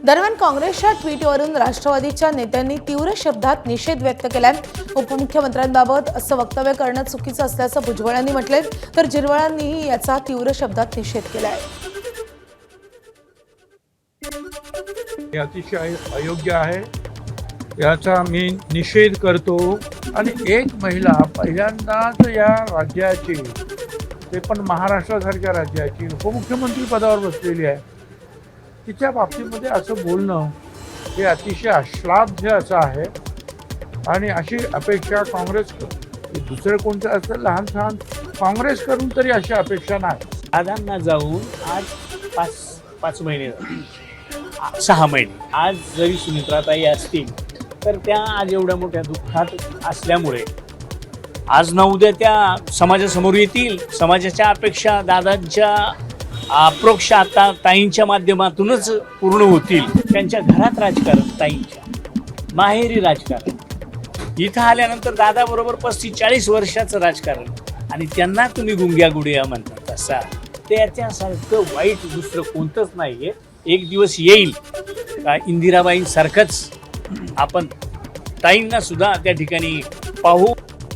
दरम्यान काँग्रेसच्या ट्विटवरून राष्ट्रवादीच्या नेत्यांनी तीव्र शब्दात निषेध व्यक्त केलाय। उपमुख्यमंत्र्यांबाबत असं वक्तव्य करणं चुकीचं असल्याचं भुजबळ यांनी म्हटलंय, तर जिरवाळांनीही याचा तीव्र शब्दात निषेध केलाय। हे अतिशय अयोग्य आहे, याचा मी निषेध करतो। आणि एक महिला पहिल्यांदाच या राज्याची, ते पण महाराष्ट्रासारख्या राज्याची उपमुख्यमंत्री पदावर बसलेली आहे, तिच्या बाबतीमध्ये असं बोलणं हे अतिशय अश्लाघ्य असं आहे। आणि अशी अपेक्षा काँग्रेस, दुसरं कोणतं असं लहान सहान काँग्रेस करून तरी अशी अपेक्षा नाही। दादांना जाऊन आज पाच महिने 6 महिने, आज जरी सुनित्राताई असतील तर त्या आज एवढ्या मोठ्या दुःखात असल्यामुळे आज ना उद्या त्या समाजासमोर येतील। समाजाच्या अपेक्षा दादांच्या अप्रोक्ष आता ताईंच्या माध्यमातूनच पूर्ण होतील। त्यांच्या घरात राजकारण, ताईंच्या माहेरी राजकारण, इथं आल्यानंतर दादाबरोबर 35-40 वर्षाचं राजकारण, आणि त्यांना तुम्ही गुंग्या गुडिया म्हणता तसा, त्याच्यासारखं वाईट दुसरं कोणतंच नाही आहे। एक दिवस येईल का इंदिराबाईंसारखंच आपण ताईंना सुद्धा त्या ठिकाणी पाहू।